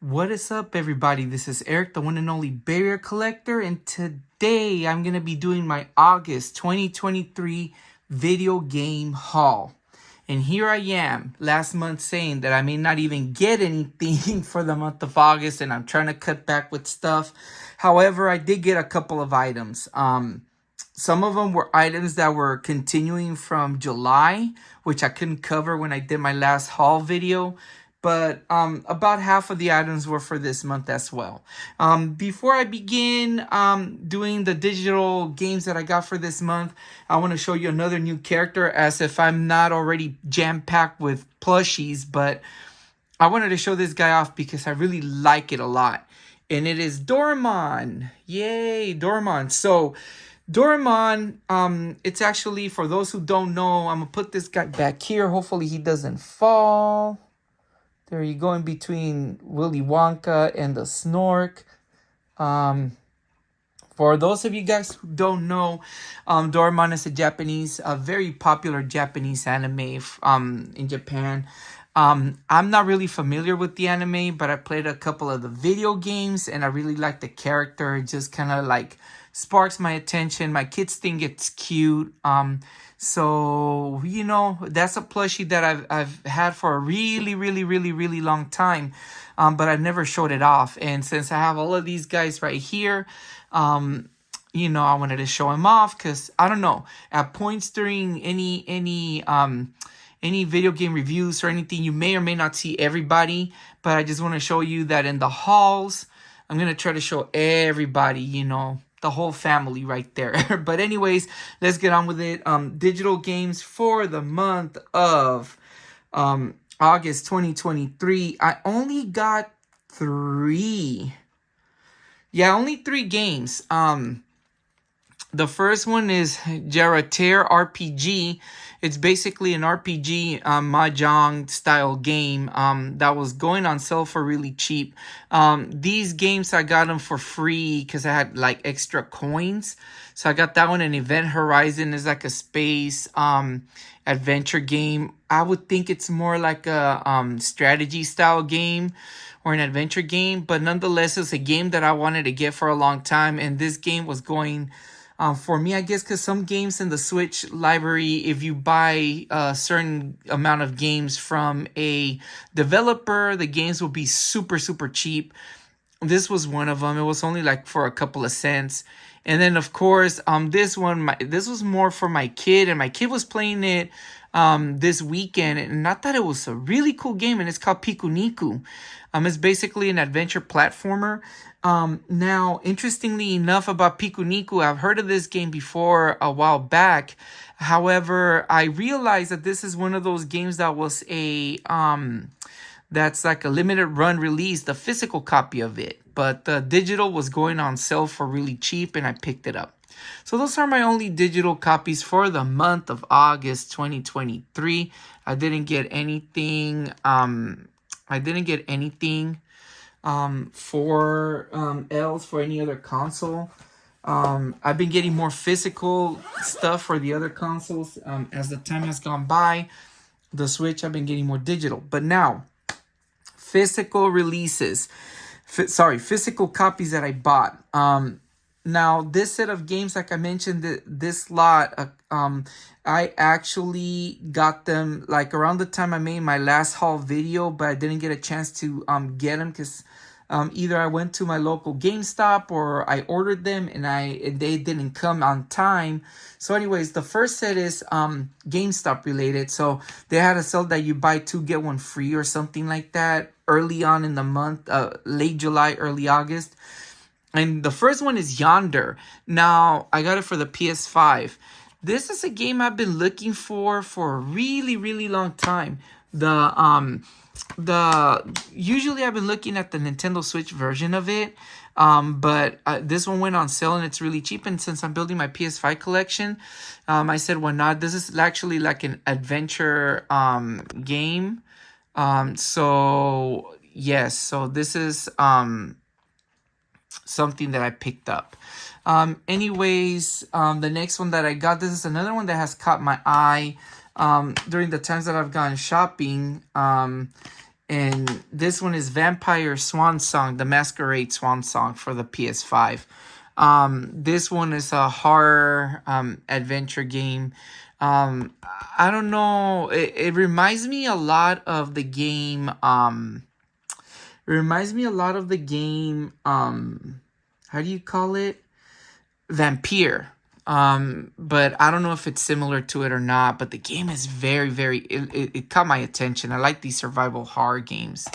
What is up, everybody? This is Eric, the one and only barrier collector, and today I'm going to be doing my August 2023 video game haul. And here I am, last month saying that I may not even get anything for the month of August, and I'm trying to cut back with stuff. However, I did get a couple of items. Some of them were items that were continuing from July, which I couldn't cover when I did my last haul video. But about half of the items were for this month as well. Before I begin doing the digital games that I got for this month, I want to show you another new character, as if I'm not already jam-packed with plushies. But I wanted to show this guy off because I really like it a lot. And it is Doraemon. Yay, Doraemon. So Doraemon, it's actually, for those who don't know, I'm going to put this guy back here. Hopefully he doesn't fall. There you go, in between Willy Wonka and the Snork. For those of you guys who don't know, Doraemon is a very popular Japanese anime in Japan. I'm not really familiar with the anime, but I played a couple of the video games, and I really like the character. It just kind of like sparks my attention. My kids think it's cute. So, you know, that's a plushie that I've had for a really long time. But I've never showed it off. And since I have all of these guys right here, you know, I wanted to show him off because, I don't know, at points during any video game reviews or anything, you may or may not see everybody. But I just want to show you that in the hauls, I'm going to try to show everybody, you know, the whole family right there. But anyways, let's get on with it. Digital games for the month of August 2023. I only got three. Yeah, only three games. The first one is Jarater RPG. It's basically an RPG mahjong style game that was going on sale for really cheap. These games, I got them for free because I had like extra coins. So I got that one. And Event Horizon is like a space adventure game. I would think it's more like a strategy style game or an adventure game. But nonetheless, it's a game that I wanted to get for a long time. And this game was going... for me, I guess, because some games in the Switch library, if you buy a certain amount of games from a developer, the games will be super cheap. This was one of them. It was only like for a couple of cents. And then, of course, this was more for my kid, and my kid was playing it this weekend, and I thought it was a really cool game, and it's called Pikuniku. It's basically an adventure platformer. Now, interestingly enough about Pikuniku, I've heard of this game before a while back. However, I realized that this is one of those games that was that's like a limited run release, the physical copy of it. But the digital was going on sale for really cheap, and I picked it up. So those are my only digital copies for the month of August 2023. I didn't get anything. For else for any other console. I've been getting more physical stuff for the other consoles as the time has gone by. The Switch, I've been getting more digital. But now, physical releases. Physical copies that I bought. Now, this set of games, like I mentioned, this lot, I actually got them like around the time I made my last haul video, but I didn't get a chance to get them because either I went to my local GameStop or I ordered them and they didn't come on time. So anyways, the first set is GameStop related. So they had a sale that you buy two, get one free or something like that early on in the month, late July, early August. And the first one is Yonder. Now, I got it for the PS5. This is a game I've been looking for a really long time. Usually I've been looking at the Nintendo Switch version of it. But this one went on sale and it's really cheap. And since I'm building my PS5 collection, I said, why not? This is actually like an adventure game. So yes, so this is something that I picked up. Anyways, the next one that I got, this is another one that has caught my eye during the times that I've gone shopping. And this one is Vampire Swan Song, the Masquerade Swan Song for the PS5. This one is a horror adventure game. I don't know. It reminds me a lot of the game. It reminds me a lot of the game. How do you call it? Vampire. But I don't know if it's similar to it or not. But the game is very, very. It caught my attention. I like these survival horror games.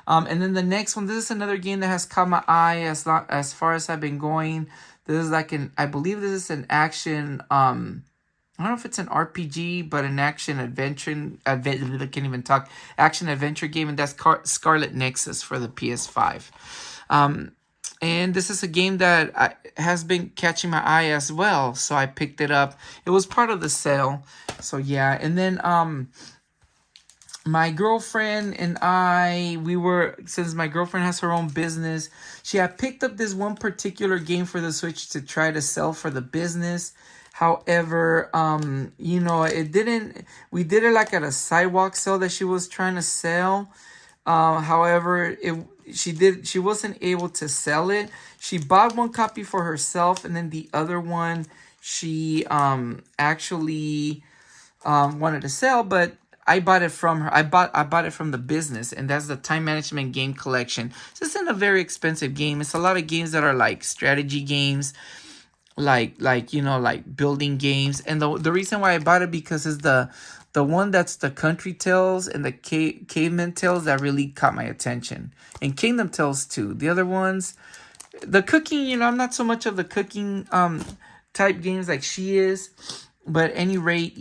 And then the next one. This is another game that has caught my eye as far as I've been going. This is like I believe this is an action. I don't know if it's an RPG, but an action adventure. I can't even talk. Action adventure game, and that's Scarlet Nexus for the PS5. And this is a game that has been catching my eye as well, so I picked it up. It was part of the sale, so yeah. And then my girlfriend and I, since my girlfriend has her own business, she had picked up this one particular game for the Switch to try to sell for the business. However, we did it like at a sidewalk sale that she was trying to sell. However, she wasn't able to sell it. She bought one copy for herself, and then the other one she actually wanted to sell, but I bought it from her. I bought it from the business, and that's the Time Management Game Collection. So it's not a very expensive game. It's a lot of games that are like strategy games, like building games. And the reason why I bought it because it's the one that's the Country Tales and the Caveman Tales that really caught my attention, and Kingdom Tales too. The other ones, the cooking, I'm not so much of the cooking type games like she is, but at any rate,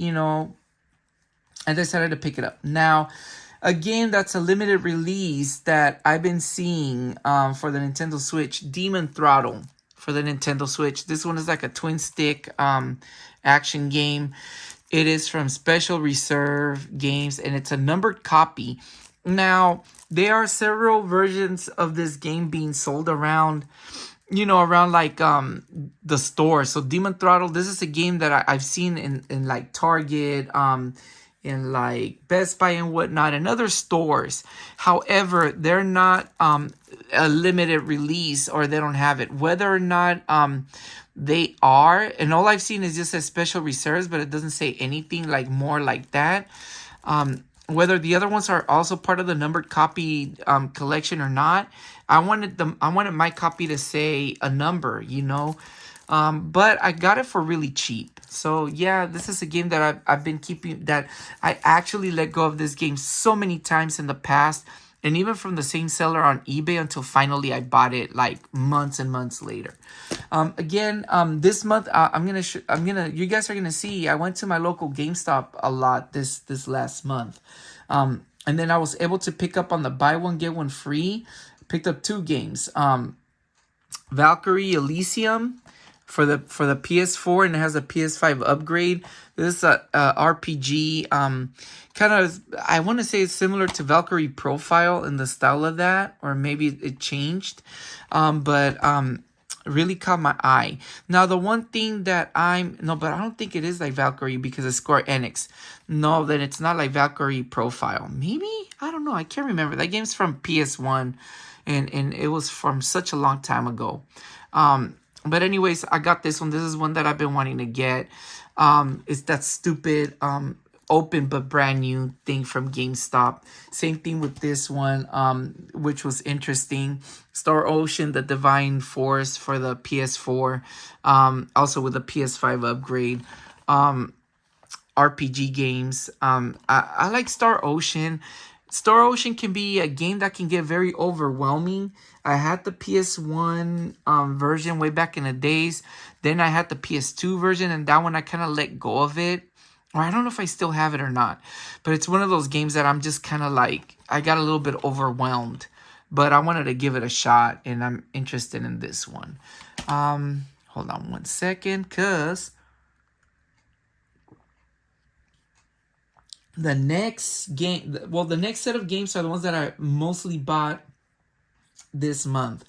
I decided to pick it up. Now, a game that's a limited release that I've been seeing for the Nintendo Switch, Demon Throttle for the Nintendo Switch. This one is like a twin stick action game. It is from Special Reserve Games, and it's a numbered copy. Now, there are several versions of this game being sold around like the store. So Demon Throttle, this is a game that I've seen in like Target, in like Best Buy and whatnot, and other stores. However, they're not a limited release, or they don't have it. Whether or not they are, and all I've seen is just a Special Reserves, but it doesn't say anything like more like that. Whether the other ones are also part of the numbered copy collection or not, I wanted my copy to say a number, but I got it for really cheap. So yeah, this is a game that I've been keeping, that I actually let go of this game so many times in the past, and even from the same seller on eBay, until finally I bought it like months and months later. This month you guys are gonna see I went to my local GameStop a lot this last month, and then I was able to pick up on the buy one get one free. Picked up two games, Valkyrie Elysium for the PS4, and it has a PS5 upgrade. This is a RPG, kind of, I want to say it's similar to Valkyrie Profile in the style of that, or maybe it changed, but really caught my eye. Now, the one thing that but I don't think it is like Valkyrie because it's Square Enix. No, then it's not like Valkyrie Profile. Maybe? I don't know. I can't remember. That game's from PS1, and it was from such a long time ago. But anyways, I got this one. This is one that I've been wanting to get. It's that stupid open but brand new thing from GameStop. Same thing with this one, which was interesting. Star Ocean, the Divine Force for the PS4, also with a PS5 upgrade. RPG games. I like Star Ocean. Star Ocean can be a game that can get very overwhelming. I had the PS1 version way back in the days. Then I had the PS2 version, and that one I kind of let go of it. Or I don't know if I still have it or not. But it's one of those games that I'm just kind of like, I got a little bit overwhelmed. But I wanted to give it a shot, and I'm interested in this one. Hold on one second, because the next set of games are the ones that I mostly bought this month.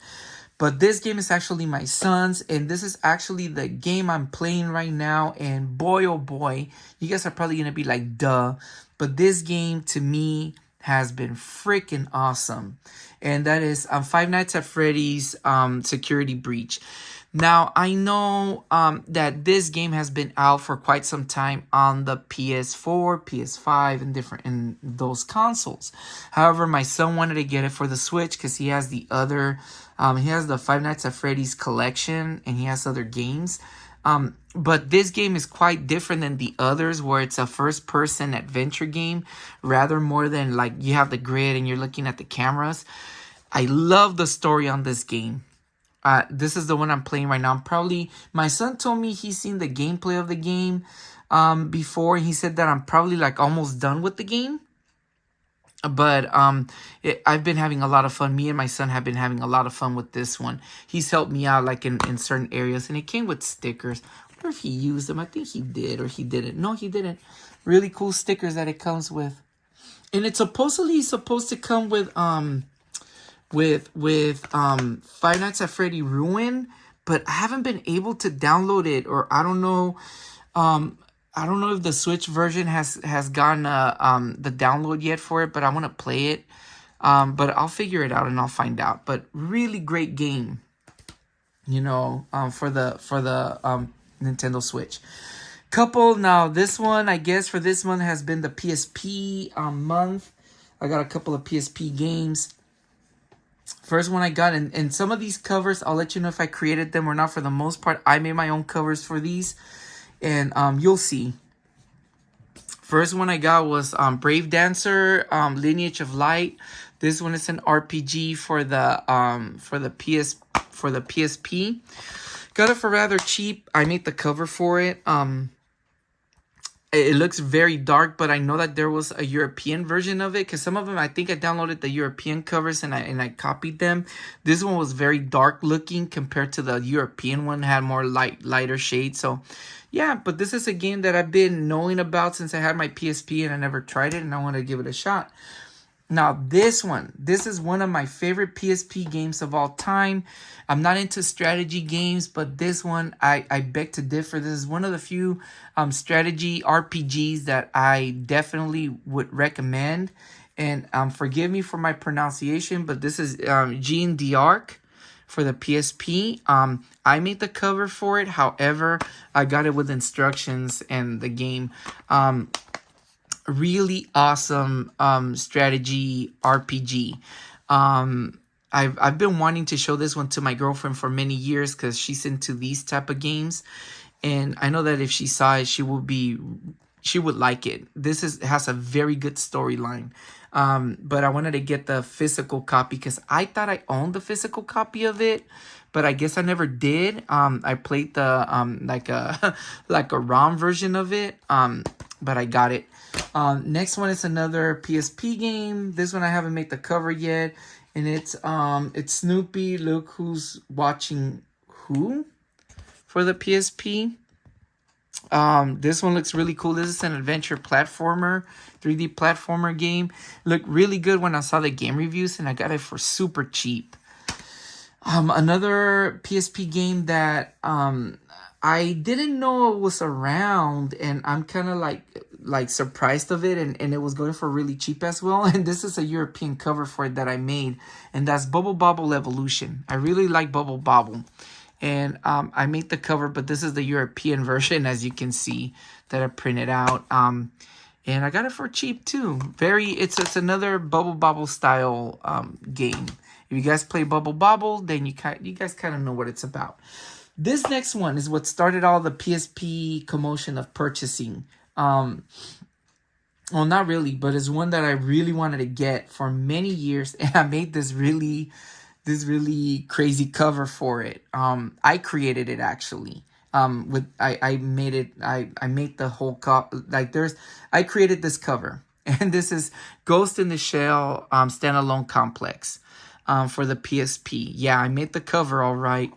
But this game is actually my son's, and this is actually the game I'm playing right now. And boy, oh boy, you guys are probably going to be like, duh. But this game, to me, has been freaking awesome. And that is Five Nights at Freddy's Security Breach. Now, I know that this game has been out for quite some time on the PS4, PS5, and in those consoles. However, my son wanted to get it for the Switch because he has the other, he has the Five Nights at Freddy's collection, and he has other games. But this game is quite different than the others, where it's a first-person adventure game, rather more than like you have the grid and you're looking at the cameras. I love the story on this game. This is the one I'm playing right now. My son told me he's seen the gameplay of the game before. He said that I'm probably like almost done with the game. But I've been having a lot of fun. Me and my son have been having a lot of fun with this one. He's helped me out like in certain areas. And it came with stickers. I wonder if he used them. I think he did or he didn't. No, he didn't. Really cool stickers that it comes with. And it's supposedly supposed to come with Five Nights at Freddy Ruin, but I haven't been able to download it, or I don't know if the Switch version has gotten the download yet for it, but I want to play it. But I'll figure it out and I'll find out. But really great game, for the Nintendo Switch. Now this one, I guess for this month has been the PSP month. I got a couple of PSP games. First one I got, and some of these covers, I'll let you know if I created them or not. For the most part, I made my own covers for these, and you'll see. First one I got was Brave Dancer, Lineage of Light. This one is an RPG for the PSP. Got it for rather cheap. I made the cover for it. It looks very dark, but I know that there was a European version of it, because some of them, I think I downloaded the European covers and I copied them. This one was very dark looking compared to the European one, had more lighter shades. So yeah, but this is a game that I've been knowing about since I had my PSP and I never tried it, and I want to give it a shot. Now this is one of my favorite PSP games of all time. I'm not into strategy games, but this one, I beg to differ. This is one of the few strategy RPGs that I definitely would recommend. And forgive me for my pronunciation, but this is Jean d'Arc for the PSP. I made the cover for it. However, I got it with instructions and the game. Really awesome strategy RPG. I've been wanting to show this one to my girlfriend for many years because she's into these type of games, and I know that if she saw it, she would like it. This has a very good storyline. But I wanted to get the physical copy because I thought I owned the physical copy of it, but I guess I never did. I played the like a ROM version of it, but I got it. Next one is another PSP game. This one I haven't made the cover yet, and it's Snoopy. Look who's watching who for the PSP. This one looks really cool. This is an adventure platformer, 3D platformer game. Looked really good when I saw the game reviews, and I got it for super cheap. Another PSP game that I didn't know it was around, and I'm kind of like surprised of it, and it was going for really cheap as well. And this is a European cover for it that I made, and that's Bubble Bobble Evolution. I really like Bubble Bobble, and I made the cover, but this is the European version, as you can see, that I printed out. And I got it for cheap too. It's another Bubble Bobble style game. If you guys play Bubble Bobble, then you guys kind of know what it's about. This next one is what started all the PSP commotion of purchasing. Well, not really, but it's one that I really wanted to get for many years, and I made this really crazy cover for it. I created it actually. I made the whole I created this cover, and this is Ghost in the Shell standalone complex for the PSP. Yeah, I made the cover all right.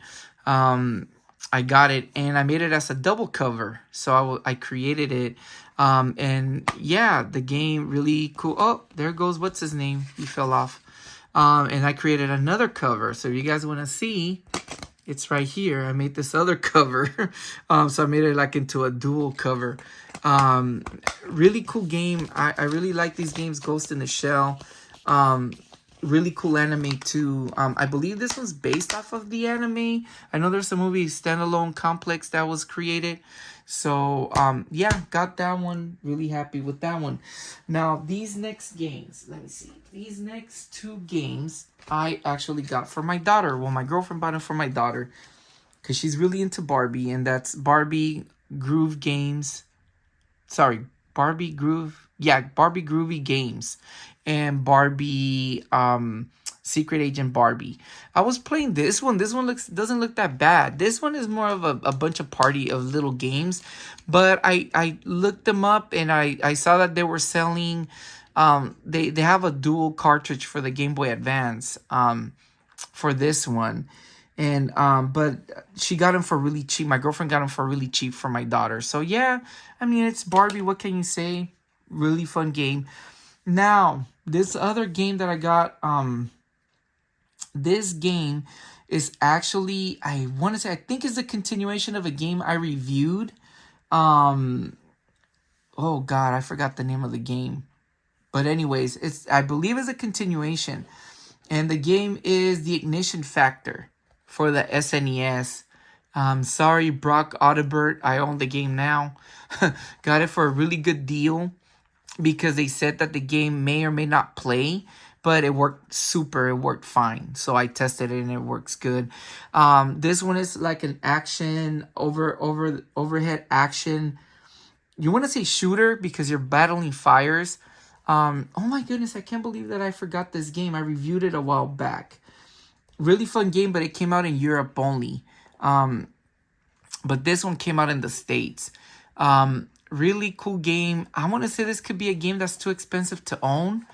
I got it, and I made it as a double cover, so I created it. And yeah, the game really cool. Oh, there goes what's his name? He fell off. And I created another cover. So if you guys want to see, It's right here. I made this other cover. So I made it like into a dual cover. Really cool game. I really like these games. Ghost in the Shell. Really cool anime too. I believe this one's based off of the anime. I know there's a movie Standalone Complex that was created. So yeah, got that one. Really happy with that one. Now these next games, let me see. These next two games I actually got for my daughter. Well, my girlfriend bought them for my daughter because she's really into Barbie, and that's Barbie Groove Games. Sorry, Barbie Groove. Yeah, Barbie Groovy Games and Barbie Secret Agent Barbie. I was playing this one. This one doesn't look that bad. This one is more of a bunch of party of little games. But I looked them up and I saw that they were selling they have a dual cartridge for the Game Boy Advance for this one. And but she got them for really cheap. My girlfriend got them for really cheap for my daughter. So yeah, I mean, it's Barbie. What can you say? Really fun game. Now, this other game that I got, this game is actually, I want to say, I think it's a continuation of a game I reviewed. Oh God, I forgot the name of the game. But anyways, I believe it's a continuation. And the game is The Ignition Factor for the SNES. Sorry, Brock Audibert. I own the game now. Got it for a really good deal because they said that the game may or may not play, but it worked super. It worked fine. So I tested it and it works good. This one is like an action, overhead action. You want to say shooter because you're battling fires. Oh my goodness, I can't believe that I forgot this game. I reviewed it a while back. Really fun game, but it came out in Europe only. But this one came out in the States. Really cool game. I want to say this could be a game that's too expensive to own,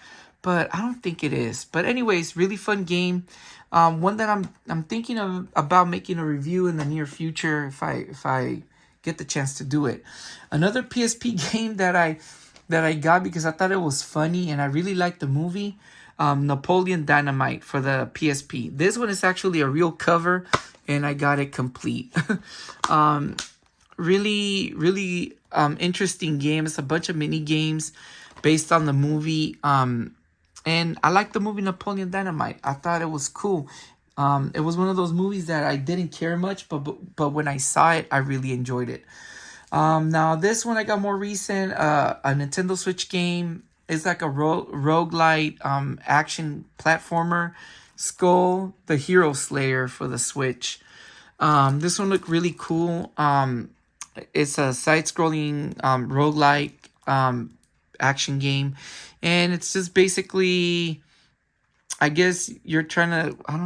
but I don't think it is. But anyways, really fun game. One that I'm thinking about making a review in the near future if I get the chance to do it. Another PSP game that I got because I thought it was funny and I really liked the movie. Napoleon Dynamite for the PSP. This one is actually a real cover and I got it complete. Really interesting game. It's a bunch of mini games based on the movie. And I like the movie Napoleon Dynamite. I thought it was cool. It was one of those movies that I didn't care much, but when I saw it, I really enjoyed it. Now this one I got more recent. A Nintendo Switch game. It's like a roguelite action platformer. Skull, the Hero Slayer for the Switch. This one looked really cool. It's a side-scrolling roguelike action game. And it's just basically, I guess you're trying to, I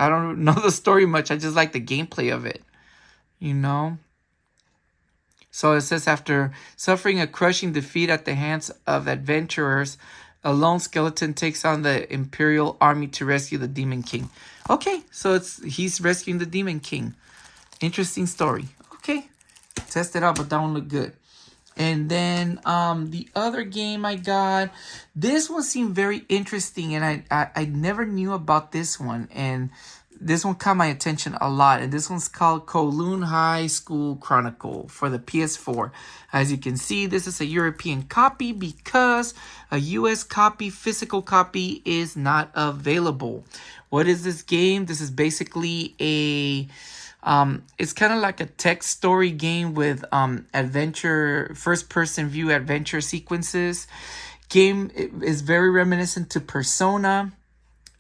don't know the story much. I just like the gameplay of it, you know? So it says, after suffering a crushing defeat at the hands of adventurers, a lone skeleton takes on the Imperial army to rescue the Demon King. Okay, so he's rescuing the Demon King. Interesting story. Okay, test it out, but that one looked good. And then the other game I got, this one seemed very interesting, and I never knew about this one, and this one caught my attention a lot. And this one's called Kowloon High School Chronicle for the PS4. As you can see, this is a European copy because a US copy, physical copy, is not available. What is this game? This is basically it's kind of like a text story game with adventure, first-person view adventure sequences. Game is very reminiscent to Persona,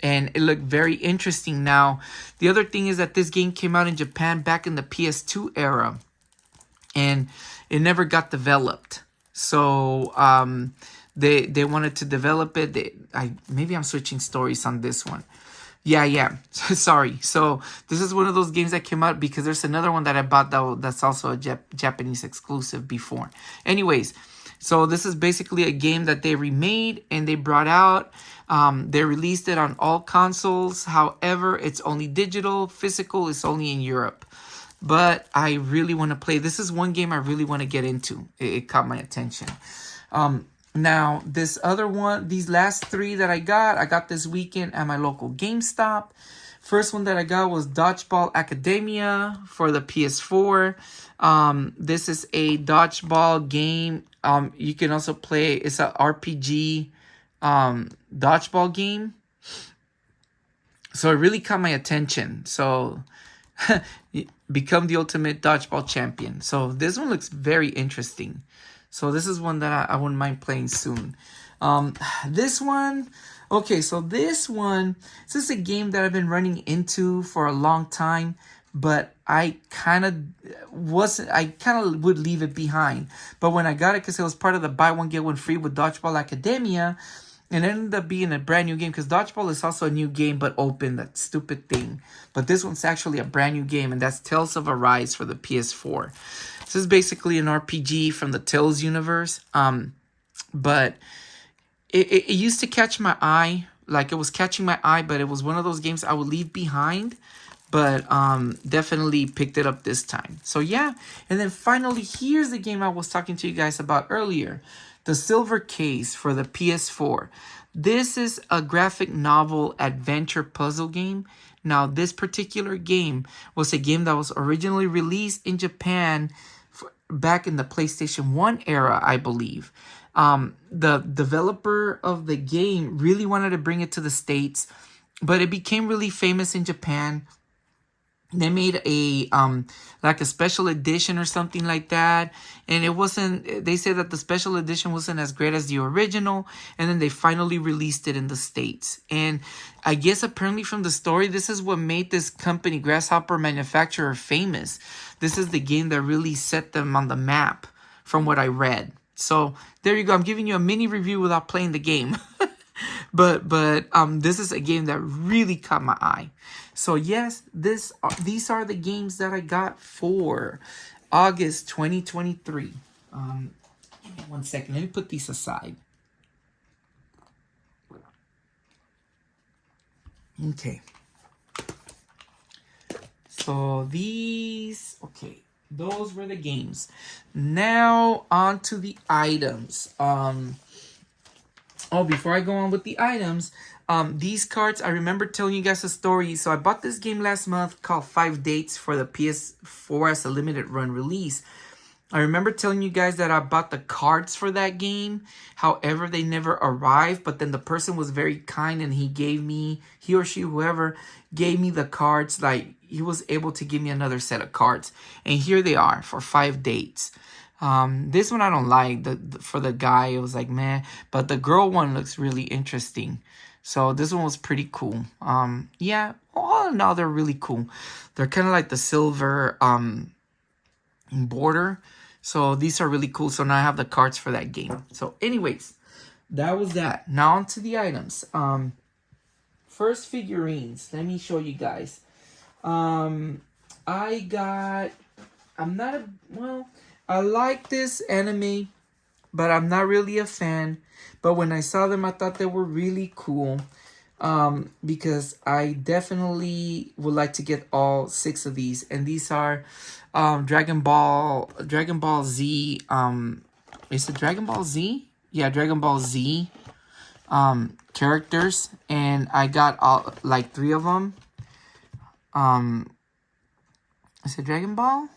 and it looked very interesting. Now, the other thing is that this game came out in Japan back in the PS2 era, and it never got developed. So they wanted to develop it. Maybe I'm switching stories on this one. Yeah. Sorry. So this is one of those games that came out because there's another one that I bought that's also a Japanese exclusive before. Anyways, so this is basically a game that they remade and they brought out. They released it on all consoles. However, it's only digital. Physical is only in Europe. But I really want to play. This is one game I really want to get into. It caught my attention. Now, this other one, these last three that I got this weekend at my local GameStop. First one that I got was Dodgeball Academia for the PS4. This is a dodgeball game. You can also play, it's a RPG dodgeball game. So it really caught my attention. So become the ultimate dodgeball champion. So this one looks very interesting. So this is one that I wouldn't mind playing soon. This one, okay, so this is a game that I've been running into for a long time, but I kind of would leave it behind. But when I got it, because it was part of the buy one, get one free with Dodgeball Academia, and it ended up being a brand new game, because Dodgeball is also a new game, but open, that stupid thing. But this one's actually a brand new game, and that's Tales of Arise for the PS4. This is basically an RPG from the Tales universe. But it used to catch my eye. Like, it was catching my eye, but it was one of those games I would leave behind. But definitely picked it up this time. So yeah. And then finally, here's the game I was talking to you guys about earlier. The Silver Case for the PS4. This is a graphic novel adventure puzzle game. Now, this particular game was a game that was originally released in Japan back in the PlayStation 1 era, I believe. The developer of the game really wanted to bring it to the States, but it became really famous in Japan. They made a like a special edition or something like that, and it wasn't, they said that the special edition wasn't as great as the original, and then they finally released it in the States. And I guess apparently from the story, this is what made this company, Grasshopper Manufacturer, famous. This is the game that really set them on the map, from what I read. So there you go. I'm giving you a mini review without playing the game. But this is a game that really caught my eye. So yes, these are the games that I got for August 2023. Give me 1 second. Let me put these aside. Okay. So these, okay, those were the games. Now on to the items. Oh, before I go on with the items, these cards, I remember telling you guys a story. So I bought this game last month called 5 Dates for the PS4 as a limited run release. I remember telling you guys that I bought the cards for that game. However, they never arrived. But then the person was very kind, and he gave me, he or she, whoever, gave me the cards. Like, he was able to give me another set of cards. And here they are for 5 Dates. This one I don't like. For the guy, it was like, meh. But the girl one looks really interesting. So this one was pretty cool. Yeah, all in all, they're really cool. They're kind of like the silver border. So these are really cool. So now I have the cards for that game. So anyways, that was that. Now on to the items. First, figurines. Let me show you guys. I like this anime, but I'm not really a fan. But when I saw them, I thought they were really cool. Because I definitely would like to get all 6 of these. And these are Dragon Ball Z. Is it Dragon Ball Z? Yeah, Dragon Ball Z characters. And I got all, like 3 of them. Is it Dragon Ball?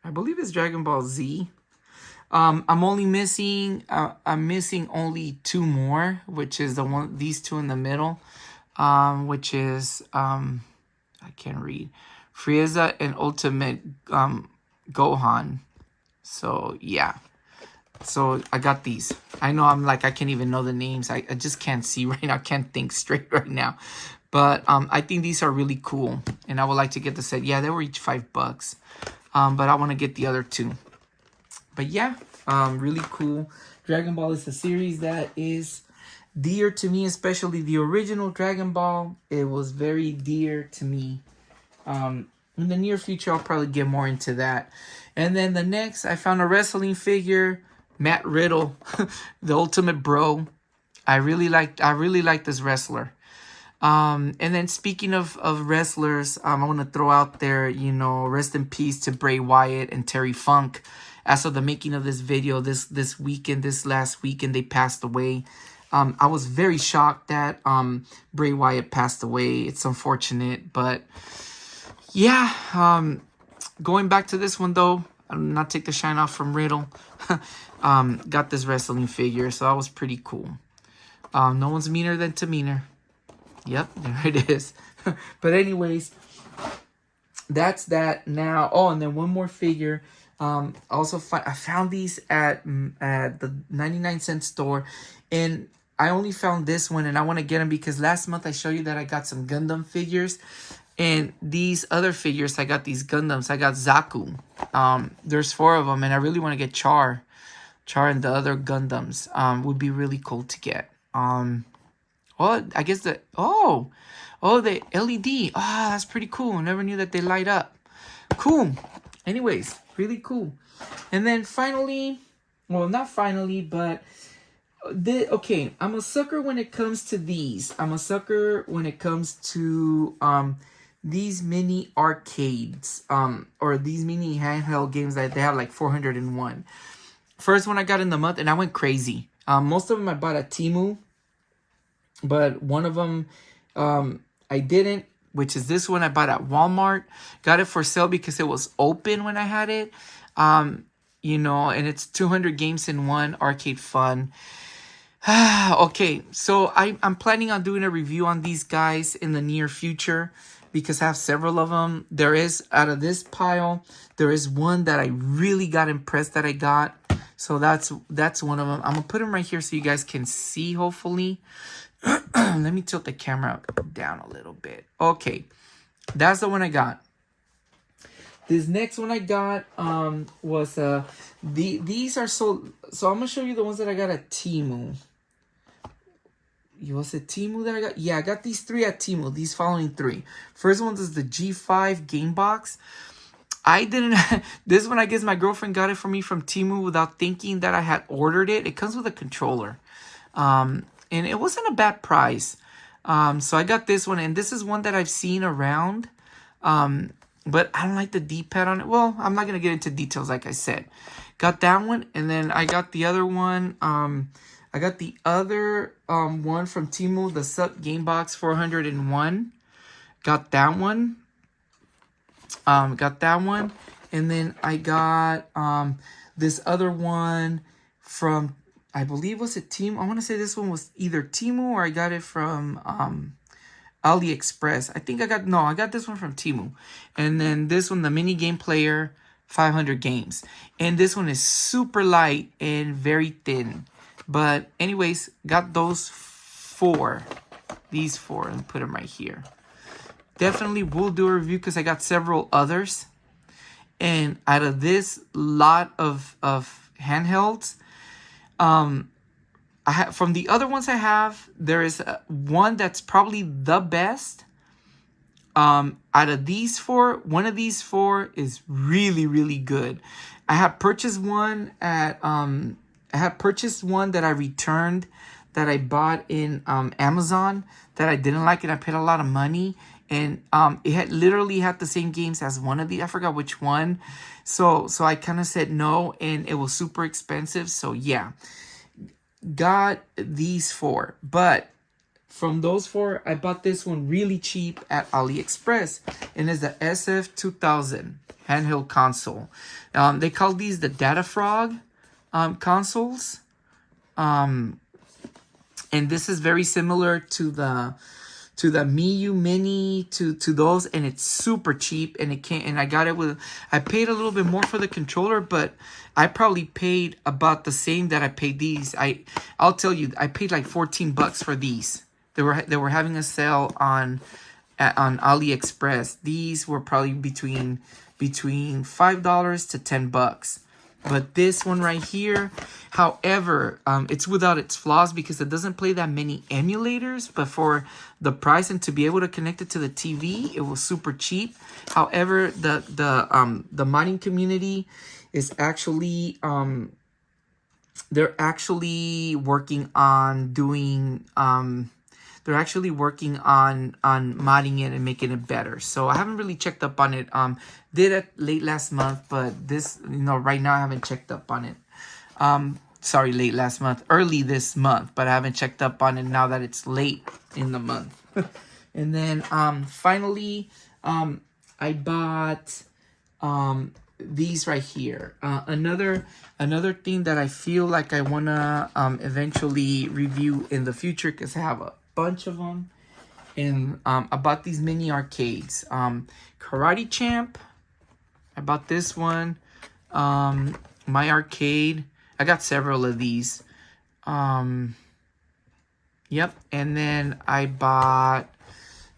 I believe it's Dragon Ball Z. I'm missing only 2 more, which is these 2 in the middle, which is I can't read, Frieza and Ultimate Gohan. So yeah, so I got these. I know I can't even know the names. I just can't see right now. I can't think straight right now. But I think these are really cool, and I would like to get the set. Yeah, they were each $5. But I want to get the other 2. But yeah, really cool. Dragon Ball is a series that is dear to me, especially the original Dragon Ball. It was very dear to me. In the near future, I'll probably get more into that. And then the next, I found a wrestling figure, Matt Riddle, the Ultimate Bro. I really like this wrestler. And then speaking of wrestlers, I want to throw out there, rest in peace to Bray Wyatt and Terry Funk. as of the making of this video, this last weekend, they passed away. I was very shocked that Bray Wyatt passed away. It's unfortunate, but yeah. Going back to this one though, I'll not take the shine off from Riddle. Got this wrestling figure, so that was pretty cool. No one's meaner than Tamina. Yep, there it is. But anyways, that's that now. Oh, and then one more figure. I found these at the 99-cent store, and I only found this one, and I want to get them because last month I showed you that I got some Gundam figures, and these other figures, I got these Gundams. I got Zaku. There's 4 of them, and I really want to get Char and the other Gundams. Would be really cool to get. Well, I guess the LED. That's pretty cool. I never knew that they light up. Cool. Anyways, really cool. And then finally, well, not finally, but okay, I'm a sucker when it comes to these. I'm a sucker when it comes to these mini arcades, or these mini handheld games that they have like 401. First one I got in the month, and I went crazy. Most of them I bought at Temu, but one of them I didn't, which is this one I bought at Walmart. Got it for sale because it was open when I had it. You know, and it's 200 games in one, arcade fun. Okay, so I'm planning on doing a review on these guys in the near future because I have several of them. There is, out of this pile, there is one that I really got impressed that I got. So that's one of them. I'm going to put them right here so you guys can see, hopefully. Let me tilt the camera down a little bit. Okay, that's the one I got. This next one I got was these are so I'm gonna show you the ones that I got at Temu. Was it Temu that I got? Yeah, I got these 3 at Temu. These following 3. First one is the G5 game box. I didn't. This one, I guess my girlfriend got it for me from Temu without thinking that I had ordered it. It comes with a controller. And it wasn't a bad price. So I got this one, and this is one that I've seen around. But I don't like the D-pad on it. Well, I'm not going to get into details like I said. Got that one, and then I got the other one. I got the other one from Temu, the Suck Game Box 401. Got that one. And then I got this other one from, I believe, was it Temu? I want to say this one was either Temu or I got it from AliExpress. I got this one from Temu. And then this one, the mini game player, 500 games. And this one is super light and very thin. But anyways, got those 4. These 4, and put them right here. Definitely will do a review because I got several others. And out of this lot of handhelds, from the other ones I have, there is one that's probably the best. Out of these 4, one of these 4 is really, really good. I had purchased one that I returned, that I bought in Amazon, that I didn't like, and I paid a lot of money. And it had literally had the same games as one of the, I forgot which one. So I kind of said no, and it was super expensive. So yeah, got these 4. But from those 4, I bought this one really cheap at AliExpress, and it's the SF2000 handheld console. They call these the Data Frog consoles. And this is very similar to the Miu Mini, to those, and it's super cheap, and I got it with, I paid a little bit more for the controller, but I probably paid about the same that I paid these. I'll tell you, I paid like $14 for these. They were having a sale on AliExpress. These were probably between $5 to $10. But this one right here, however, it's without its flaws because it doesn't play that many emulators. But for the price and to be able to connect it to the TV, it was super cheap. However, the modding community is actually they're actually working on doing they're actually working on modding it and making it better. So I haven't really checked up on it. Did it late last month, but this, right now I haven't checked up on it. Sorry, late last month, early this month, but I haven't checked up on it now that it's late in the month. And then finally, I bought these right here. Another thing that I feel like I wanna eventually review in the future, because I have a bunch of them. And I bought these mini arcades. Karate Champ. I bought this one. My Arcade. I got several of these. Yep. And then I bought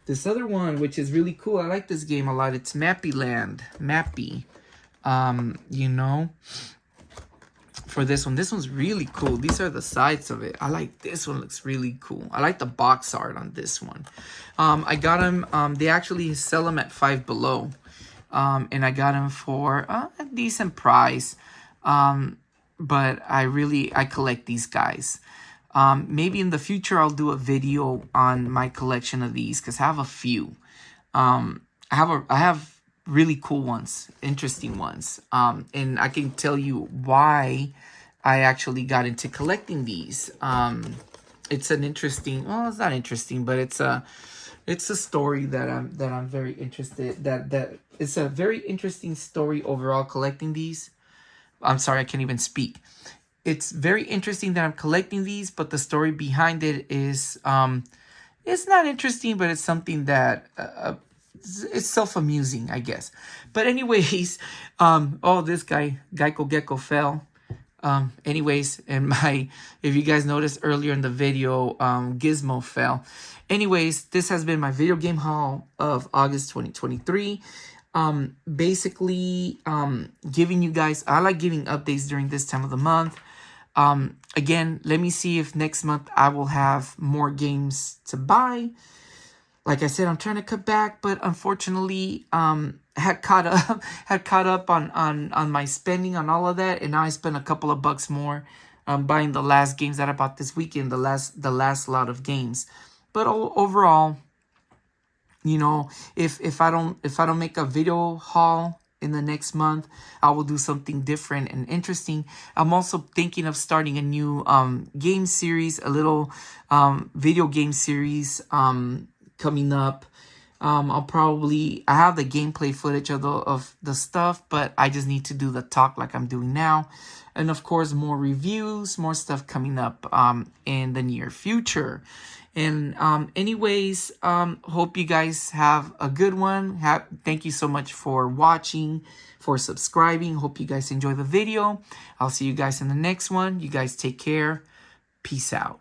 this other one, which is really cool. I like this game a lot. It's Mappy Land. Mappy. For this one. This one's really cool. These are the sides of it. I like this one. Looks really cool. I like the box art on this one. I got them. They actually sell them at Five Below. And I got them for a decent price. But I collect these guys. Maybe in the future I'll do a video on my collection of these, because I have a few. I have really cool ones, interesting ones. And I can tell you why I actually got into collecting these. It's an interesting, well, it's not interesting, but it's a story that I'm very interested, that it's a very interesting story overall collecting these. I'm sorry, I can't even speak. It's very interesting that I'm collecting these, but the story behind it is, it's not interesting, but it's something that, it's self-amusing, I guess. But anyways, this guy, Geico Gecko fell. Anyways, and if you guys noticed earlier in the video, Gizmo fell. Anyways, this has been my video game haul of August 2023. Basically, giving you guys, I like giving updates during this time of the month. Again, let me see if next month I will have more games to buy. Like I said, I'm trying to cut back, but unfortunately, had caught up on my spending on all of that, and now I spent a couple of bucks more buying the last games that I bought this weekend, the last lot of games. But overall, if I don't make a video haul in the next month, I will do something different and interesting. I'm also thinking of starting a new game series, a little video game series coming up. I have the gameplay footage of the stuff, but I just need to do the talk like I'm doing now. And of course, more reviews, more stuff coming up in the near future. And anyways, hope you guys have a good one. Thank you so much for watching, for subscribing. Hope you guys enjoy the video. I'll see you guys in the next one. You guys take care. Peace out.